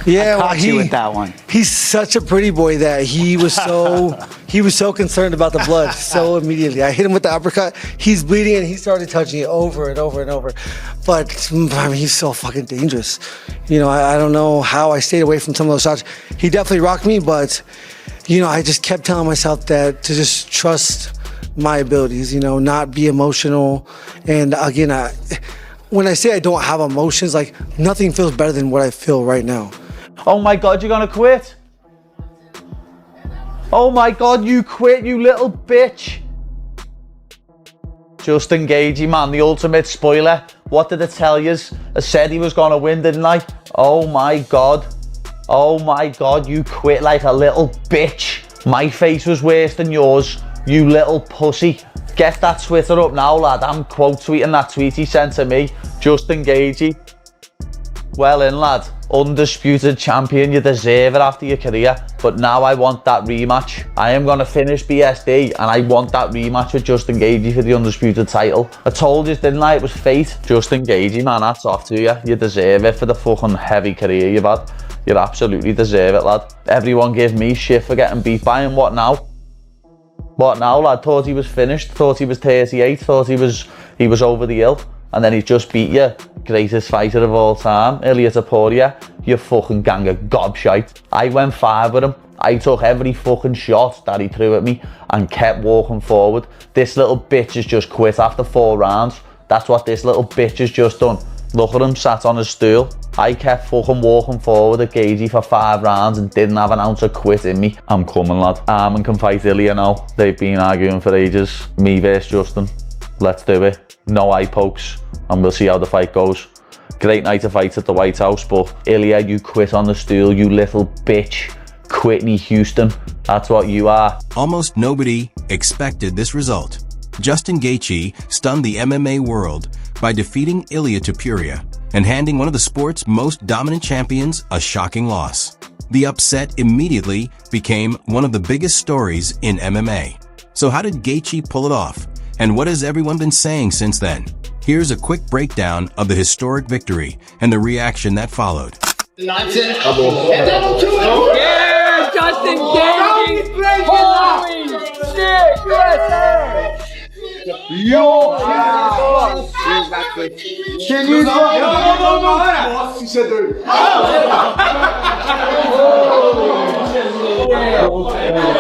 Yeah, I caught you with that one. He's such a pretty boy that he was so concerned about the blood so immediately. I hit him with the uppercut. He's bleeding and he started touching it over and over and over. But I mean, he's so fucking dangerous. You know, I don't know how I stayed away from some of those shots. He definitely rocked me, but you know, I just kept telling myself that to just trust my abilities. You know, not be emotional. And again, when I say I don't have emotions, like nothing feels better than what I feel right now. Oh my God, you're gonna quit? Oh my God, you quit, you little bitch. Justin Gaethje, man, the ultimate spoiler. What did it tell you? I said he was gonna win, didn't I? Oh my God. Oh my God, you quit like a little bitch. My face was worse than yours, you little pussy. Get that Twitter up now, lad. I'm quote tweeting that tweet he sent to me. Justin Gaethje. Well in, lad. Undisputed champion, you deserve it after your career, but now I want that rematch. I am going to finish BSD and I want that rematch with Justin Gaethje for the undisputed title. I told you, didn't I, it was fate. Justin Gaethje, man, that's off to you. You deserve it for the fucking heavy career you've had. You absolutely deserve it, lad. Everyone gave me shit for getting beat by him. What now? What now, lad? Thought he was finished, thought he was 38, thought he was over the hill. And then he's just beat you, greatest fighter of all time, Ilia Topuria, you fucking gang of gobshite. I went 5 with him. I took every fucking shot that he threw at me and kept walking forward. This little bitch has just quit after 4 rounds. That's what this little bitch has just done. Look at him, sat on his stool. I kept fucking walking forward at Gaethje for 5 rounds and didn't have an ounce of quit in me. I'm coming, lad. Armin can fight Ilia now. They've been arguing for ages. Me versus Justin. Let's do it. No eye pokes, and we'll see how the fight goes. Great night to fight at the White House, but Ilia, you quit on the stool, you little bitch. Whitney Houston, that's what you are. Almost nobody expected this result. Justin Gaethje stunned the MMA world by defeating Ilia Topuria and handing one of the sport's most dominant champions a shocking loss. The upset immediately became one of the biggest stories in MMA. So how did Gaethje pull it off? And what has everyone been saying since then? Here's a quick breakdown of the historic victory and the reaction that followed. That's it. And that'll do it. Yeah, Justin Gaethje. Holy shit. USA. Yo.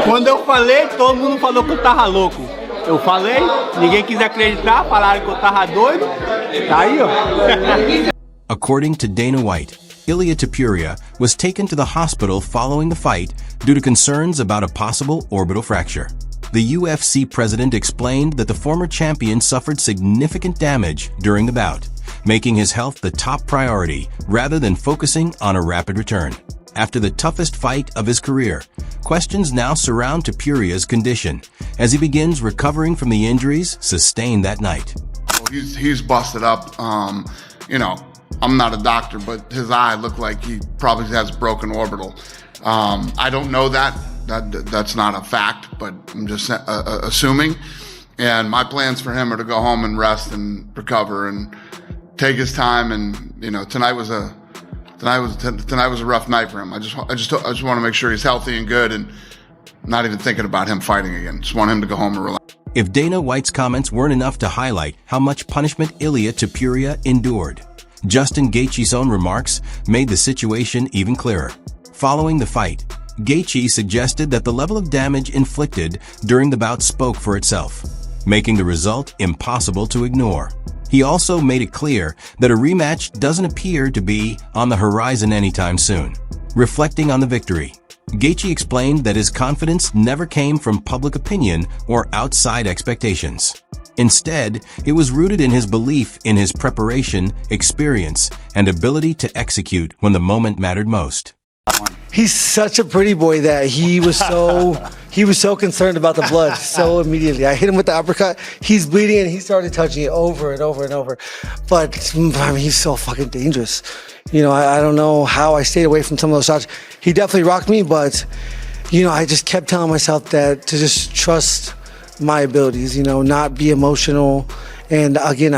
Quando eu falei, todo mundo falou que eu tava louco. Eu falei, ninguém quis acreditar, falaram que eu tava doido. Tá aí, ó. According to Dana White, Ilia Topuria was taken to the hospital following the fight due to concerns about a possible orbital fracture. The UFC president explained that the former champion suffered significant damage during the bout, making his health the top priority rather than focusing on a rapid return. After the toughest fight of his career, questions now surround Topuria's condition as he begins recovering from the injuries sustained that night. He's busted up. You know, I'm not a doctor, but his eye looked like he probably has broken orbital. I don't know that. That's not a fact, but I'm just assuming. And my plans for him are to go home and rest and recover and take his time. And you know, tonight was a rough night for him. I just want to make sure he's healthy and good, and not even thinking about him fighting again. Just want him to go home and relax. If Dana White's comments weren't enough to highlight how much punishment Ilia Topuria endured, Justin Gaethje's own remarks made the situation even clearer. Following the fight, Gaethje suggested that the level of damage inflicted during the bout spoke for itself, making the result impossible to ignore. He also made it clear that a rematch doesn't appear to be on the horizon anytime soon. Reflecting on the victory, Gaethje explained that his confidence never came from public opinion or outside expectations. Instead, it was rooted in his belief in his preparation, experience, and ability to execute when the moment mattered most. He's such a pretty boy that he was so concerned about the blood so immediately. I hit him with the uppercut. He's bleeding and he started touching it over and over and over. But I mean, he's so fucking dangerous. You know, I don't know how I stayed away from some of those shots. He definitely rocked me, but you know, I just kept telling myself that to just trust my abilities. You know, not be emotional. And again,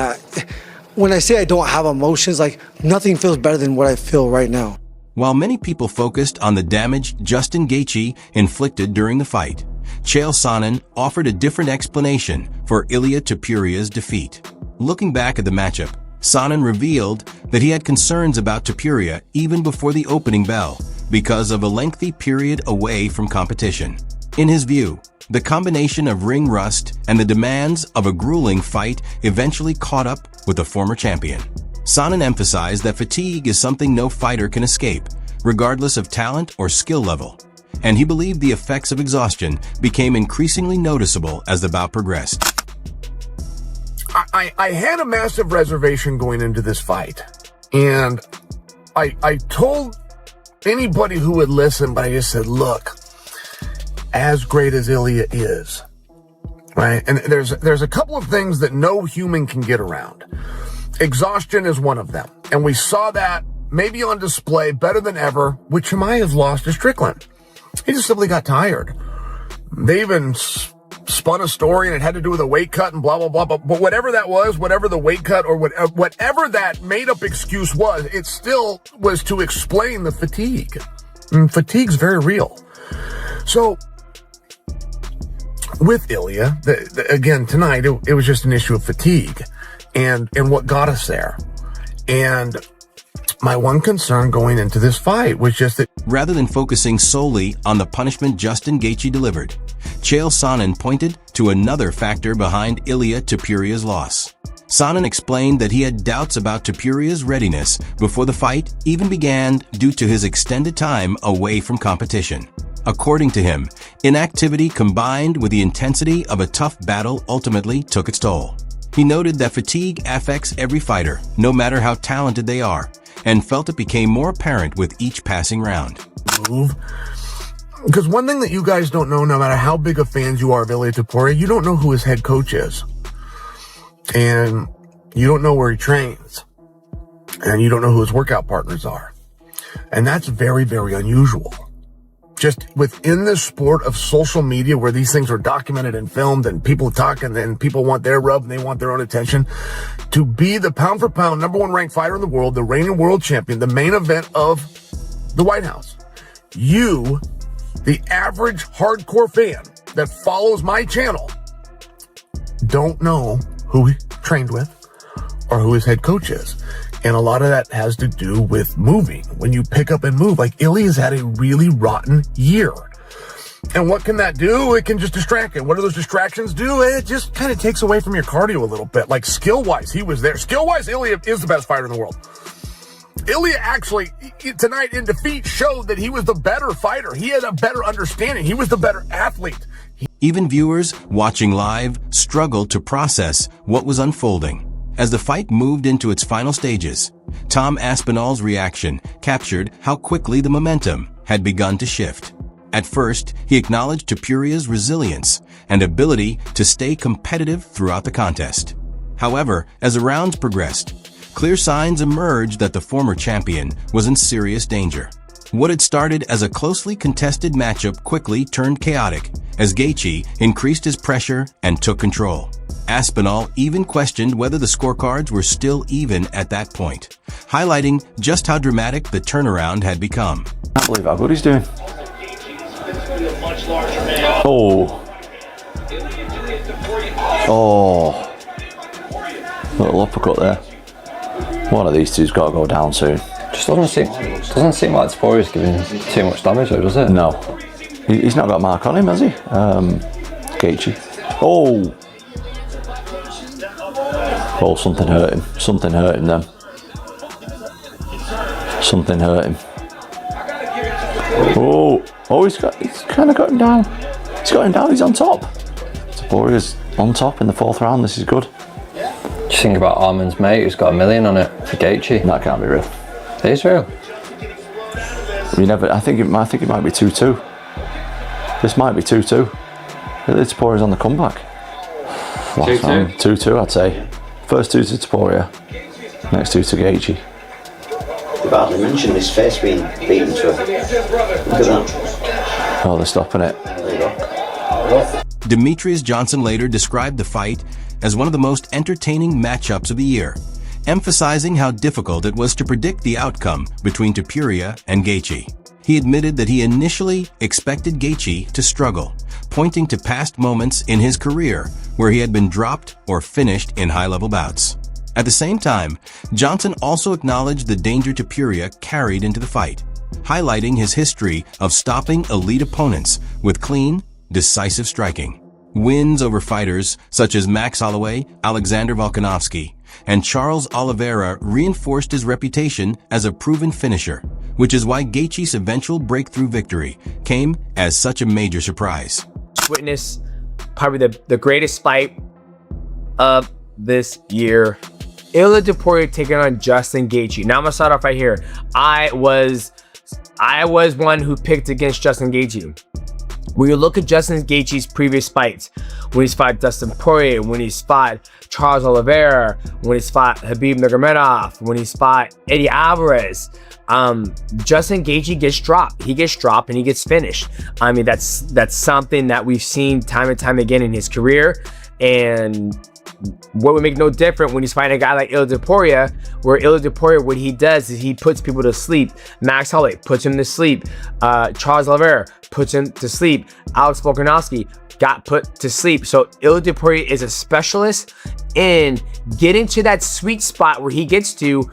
when I say I don't have emotions, like nothing feels better than what I feel right now. While many people focused on the damage Justin Gaethje inflicted during the fight, Chael Sonnen offered a different explanation for Ilia Topuria's defeat. Looking back at the matchup, Sonnen revealed that he had concerns about Topuria even before the opening bell because of a lengthy period away from competition. In his view, the combination of ring rust and the demands of a grueling fight eventually caught up with the former champion. Sonnen emphasized that fatigue is something no fighter can escape, regardless of talent or skill level, and he believed the effects of exhaustion became increasingly noticeable as the bout progressed. I had a massive reservation going into this fight, and I told anybody who would listen, but I just said, look, as great as Ilia is, right? And there's a couple of things that no human can get around. Exhaustion is one of them. And we saw that maybe on display better than ever, which Chimaev's lost to Strickland. He just simply got tired. They even spun a story and it had to do with a weight cut and blah, blah, blah. But whatever that was, whatever the weight cut or whatever that made up excuse was, it still was to explain the fatigue. And fatigue's very real. So with Ilia, again, tonight, it was just an issue of fatigue and what got us there. And my one concern going into this fight was just that rather than focusing solely on the punishment Justin Gaethje delivered, Chael Sonnen pointed to another factor behind Ilia Topuria's loss. Sonnen explained that he had doubts about Topuria's readiness before the fight even began due to his extended time away from competition. According to him, inactivity combined with the intensity of a tough battle ultimately took its toll. He noted that fatigue affects every fighter, no matter how talented they are, and felt it became more apparent with each passing round. Because one thing that you guys don't know, no matter how big of fans you are of Ilia Topuria, you don't know who his head coach is. And you don't know where he trains. And you don't know who his workout partners are. And that's very, very unusual. Just within the sport of social media where these things are documented and filmed and people talk and people want their rub and they want their own attention, to be the pound for pound number one ranked fighter in the world, the reigning world champion, the main event of the White House, you, the average hardcore fan that follows my channel, don't know who he trained with or who his head coach is. And a lot of that has to do with moving. When you pick up and move, like Ilia's had a really rotten year. And what can that do? It can just distract you. What do those distractions do? It just kind of takes away from your cardio a little bit. Like skill-wise, he was there. Skill-wise, Ilia is the best fighter in the world. Ilia actually, tonight in defeat, showed that he was the better fighter. He had a better understanding. He was the better athlete. Even viewers watching live struggled to process what was unfolding. As the fight moved into its final stages, Tom Aspinall's reaction captured how quickly the momentum had begun to shift. At first, he acknowledged Topuria's resilience and ability to stay competitive throughout the contest. However, as the rounds progressed, clear signs emerged that the former champion was in serious danger. What had started as a closely contested matchup quickly turned chaotic as Gaethje increased his pressure and took control. Aspinall even questioned whether the scorecards were still even at that point, highlighting just how dramatic the turnaround had become. I can't believe how good he's doing. Oh. Oh. Little uppercut there. One of these two's got to go down soon. Just doesn't seem like Topuria's giving too much damage though, does it? No. He's not got a mark on him, has he? Gaethje. Oh. Oh, something hurt him. Something hurt him then. Something hurt him. Oh. Oh, he's kind of got him down. He's got him down, he's on top. Topuria's on top in the fourth round, this is good. Just think about Arman's mate who's got $1 million on it for Gaethje. That can't be real. It is real. I think it might be 2-2. This might be 2-2. Topuria's on the comeback. 2-2, I'd say. First two to Topuria, next two to Gaethje. They've hardly mentioned his face being beaten to him. Look at that. Oh, they're stopping it. There you go. Demetrius Johnson later described the fight as one of the most entertaining matchups of the year, emphasizing how difficult it was to predict the outcome between Topuria and Gaethje. He admitted that he initially expected Gaethje to struggle, pointing to past moments in his career where he had been dropped or finished in high-level bouts. At the same time, Johnson also acknowledged the danger Topuria carried into the fight, highlighting his history of stopping elite opponents with clean, decisive striking. Wins over fighters such as Max Holloway, Alexander Volkanovski, and Charles Oliveira reinforced his reputation as a proven finisher, which is why Gaethje's eventual breakthrough victory came as such a major surprise. Witness probably the greatest fight of this year. Ilia Topuria taking on Justin Gaethje. Now I'm gonna start off right here. I was one who picked against Justin Gaethje. When you look at Justin Gaethje's previous fights, when he's fought Dustin Poirier, when he's fought Charles Oliveira, when he's fought Khabib Nurmagomedov, when he's fought Eddie Alvarez, Justin Gaethje gets dropped. He gets dropped and he gets finished. I mean, that's something that we've seen time and time again in his career. And what would make no different when he's fighting a guy like Ilia Topuria, where Ilia Topuria, what he does is he puts people to sleep. Max Holloway puts him to sleep. Charles Oliveira puts him to sleep. Alex Volkanovski got put to sleep. So Ilia Topuria is a specialist in getting to that sweet spot where he gets to.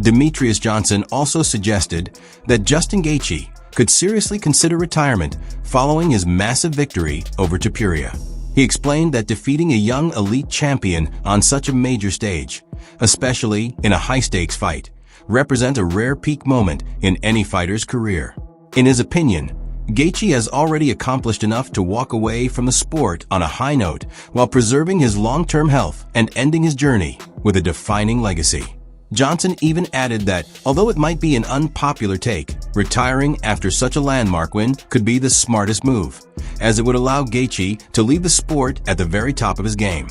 Demetrius Johnson also suggested that Justin Gaethje could seriously consider retirement following his massive victory over Topuria. He explained that defeating a young elite champion on such a major stage, especially in a high-stakes fight, represents a rare peak moment in any fighter's career. In his opinion, Gaethje has already accomplished enough to walk away from the sport on a high note while preserving his long-term health and ending his journey with a defining legacy. Johnson even added that, although it might be an unpopular take, retiring after such a landmark win could be the smartest move, as it would allow Gaethje to leave the sport at the very top of his game.